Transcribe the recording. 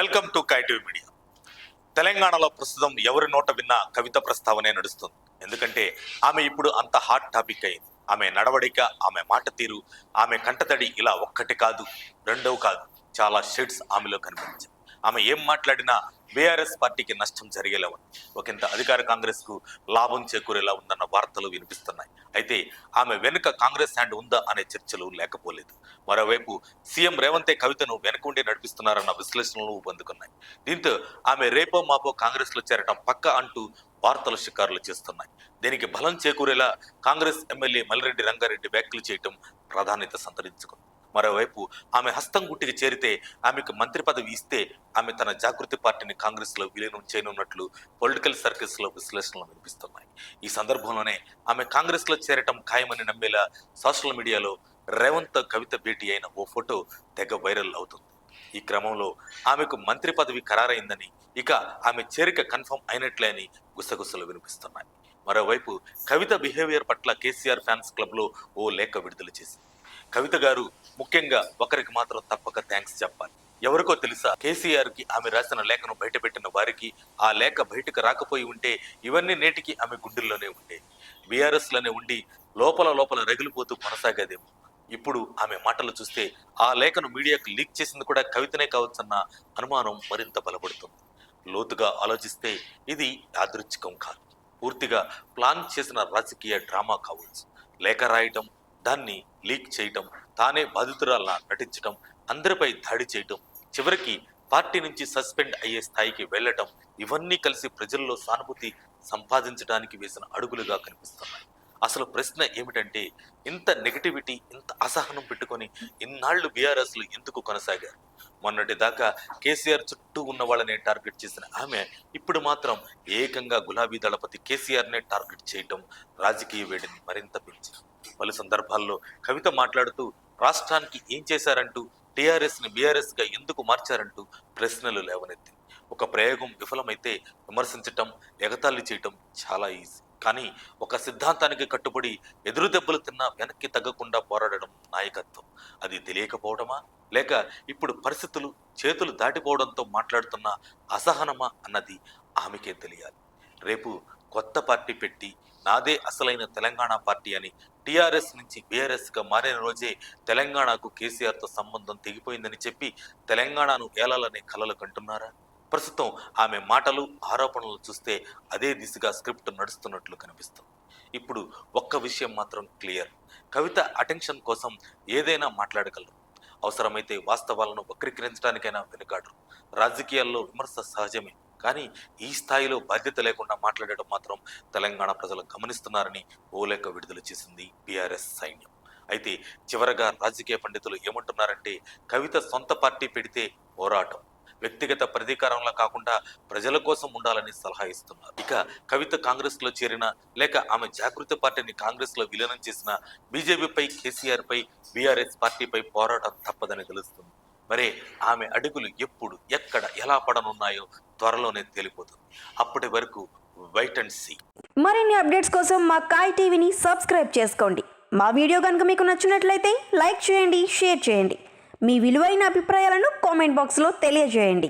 Welcome to కైటివ్ media. తెలంగాణలో ప్రస్తుతం ఎవరి నోట విన్నా కవిత ప్రస్తావనే నడుస్తుంది. ఎందుకంటే ఆమె ఇప్పుడు అంత హాట్ టాపిక్ అయింది. ఆమె నడవడిక, ఆమె మాట తీరు, ఆమె కంటతడి ఇలా ఒక్కటి కాదు, రెండవ కాదు, చాలా షేడ్స్ ఆమెలో కనిపించాయి. ఆమె ఏం మాట్లాడినా బీఆర్ఎస్ పార్టీకి నష్టం జరిగేలా ఉంది. ఒకంత అధికార కాంగ్రెస్ కు లాభం చేకూరేలా ఉందన్న వార్తలు వినిపిస్తున్నాయి. అయితే ఆమె వెనుక కాంగ్రెస్ హ్యాండ్ ఉందా అనే చర్చలు లేకపోలేదు. మరోవైపు సీఎం రేవంతే కవితను వెనుకుండి నడిపిస్తున్నారన్న విశ్లేషణలు పొందుకున్నాయి. దీంతో ఆమె రేపో మాపో కాంగ్రెస్ లో చేరటం పక్క అంటూ వార్తలు షికారులు చేస్తున్నాయి. దీనికి బలం చేకూరేలా కాంగ్రెస్ ఎమ్మెల్యే మల్రెడ్డి రంగారెడ్డి వ్యాఖ్యలు చేయటం ప్రాధాన్యత సంతరించుకుంది. మరోవైపు ఆమె హస్తం గుట్టికి చేరితే ఆమెకు మంత్రి పదవి ఇస్తే ఆమె తన జాగృతి పార్టీని కాంగ్రెస్ లో విలీనం చేయనున్నట్లు పొలిటికల్ సర్కిల్స్ లో విశ్లేషణలు వినిపిస్తున్నాయి. ఈ సందర్భంలోనే ఆమె కాంగ్రెస్ లో చేరటం ఖాయమని నమ్మేలా సోషల్ మీడియాలో రేవంత్ కవిత భేటీ అయిన ఓ ఫోటో తెగ వైరల్ అవుతుంది. ఈ క్రమంలో ఆమెకు మంత్రి పదవి ఖరారైందని, ఇక ఆమె చేరిక కన్ఫర్మ్ అయినట్లే అని గుసగుసలు వినిపిస్తున్నాయి. మరోవైపు కవిత బిహేవియర్ పట్ల కేసీఆర్ ఫ్యాన్స్ క్లబ్ లో ఓ లేఖ విడుదల చేసింది. కవిత గారు ముఖ్యంగా ఒకరికి మాత్రం తప్పక థ్యాంక్స్ చెప్పాలి. ఎవరికో తెలుసా, కేసీఆర్ కి ఆమె రాసిన లేఖను బయటపెట్టిన వారికి ఆ లేఖ బయటకు రాకపోయి ఉంటే ఇవన్నీ నేటికి ఆమె గుండెల్లోనే ఉండే, బీఆర్ఎస్ లోనే ఉండి లోపల లోపల రగిలిపోతూ కొనసాగేదేమో. ఇప్పుడు ఆమె మాటలు చూస్తే ఆ లేఖను మీడియాకు లీక్ చేసింది కూడా కవితనే కావచ్చన్న అనుమానం మరింత బలపడుతుంది. లోతుగా ఆలోచిస్తే ఇది యాదృచ్ఛికం కాదు, పూర్తిగా ప్లాన్ చేసిన రాజకీయ డ్రామా కావచ్చు. లేఖ రాయటం, దాన్ని లీక్ చేయటం, తానే బాధితురాల్లా నటించటం, అందరిపై దాడి చేయటం, చివరికి పార్టీ నుంచి సస్పెండ్ అయ్యే స్థాయికి వెళ్లటం, ఇవన్నీ కలిసి ప్రజల్లో సానుభూతి సంపాదించడానికి వేసిన అడుగులుగా కనిపిస్తున్నాయి. అసలు ప్రశ్న ఏమిటంటే, ఇంత నెగటివిటీ, ఇంత అసహనం పెట్టుకొని ఇన్నాళ్లు బీఆర్ఎస్ లో ఎందుకు కొనసాగారు? మొన్నటి దాకా కేసీఆర్ చుట్టూ ఉన్న వాళ్ళనే టార్గెట్ చేసిన ఆమె ఇప్పుడు మాత్రం ఏకంగా గులాబీ దళపతి కేసీఆర్ నే టార్గెట్ చేయటం రాజకీయ వేడిని మరింత పెంచింది. పలు సందర్భాల్లో కవిత మాట్లాడుతూ రాష్ట్రానికి ఏం చేశారంటూ, టీఆర్ఎస్ ని బీఆర్ఎస్ గా ఎందుకు మార్చారంటూ ప్రశ్నలు లేవనెత్తింది. ఒక ప్రయోగం విఫలమైతే విమర్శించటం, ఎగతాళి చేయటం చాలా ఈజీ. కానీ ఒక సిద్ధాంతానికి కట్టుబడి ఎదురు దెబ్బలు తిన్నా వెనక్కి తగ్గకుండా పోరాడడం నాయకత్వం. అది తెలియకపోవడమా, లేక ఇప్పుడు పరిస్థితులు చేతులు దాటిపోవడంతో మాట్లాడుతున్న అసహనమా అన్నది ఆమెకే తెలియాలి. రేపు కొత్త పార్టీ పెట్టి నాదే అసలైన తెలంగాణ పార్టీ అని టీఆర్ఎస్ నుంచి బీఆర్ఎస్ గా మారిన రోజే తెలంగాణకు కేసీఆర్ తో సంబంధం తెగిపోయిందని చెప్పి తెలంగాణను ఏలాలనే కలలు కంటున్నారా? ప్రస్తుతం ఆమె మాటలు, ఆరోపణలు చూస్తే అదే దిశగా స్క్రిప్ట్ నడుస్తున్నట్లు కనిపిస్తుంది. ఇప్పుడు ఒక్క విషయం మాత్రం క్లియర్, కవిత అటెన్షన్ కోసం ఏదైనా మాట్లాడగలరు. అవసరమైతే వాస్తవాలను వక్రీకరించడానికైనా వెనుకాడరు. రాజకీయాల్లో విమర్శ సహజమే, కానీ ఈ స్థాయిలో బాధ్యత లేకుండా మాట్లాడటం మాత్రం తెలంగాణ ప్రజలు గమనిస్తున్నారని ఓ లేఖ విడుదల చేసింది బీఆర్ఎస్ సైన్యం. అయితే చివరగా రాజకీయ పండితులు ఏమంటున్నారంటే, కవిత సొంత పార్టీ పెడితే పోరాటం, వ్యక్తిగత ప్రతీకారంలా కాకుండా ప్రజల కోసం ఉండాలని సలహా ఇస్తున్నారు. ఇక కవిత కాంగ్రెస్ లో చేరిన, లేక ఆమె జాగృతి పార్టీని కాంగ్రెస్ లో విలీనం చేసిన బీజేపీపై, కేసీఆర్ పై, బీఆర్ఎస్ పార్టీపై పోరాటం తప్పదని తెలుస్తుంది. మరే ఆమె అడుగులు ఎప్పుడు, ఎక్కడ, ఎలా పడనున్నాయో త్వరలోనే తేలిపోతుంది. అప్పటి వరకు వెయిట్ అండ్ సీ. మరిన్ని అప్డేట్స్ కోసం మా కాయ్ టీవీని సబ్స్క్రైబ్ చేసుకోండి. మా వీడియో కనుక మీకు నచ్చినట్లయితే లైక్ చేయండి, షేర్ చేయండి. మీ విలువైన అభిప్రాయాలను కామెంట్ బాక్స్లో తెలియజేయండి.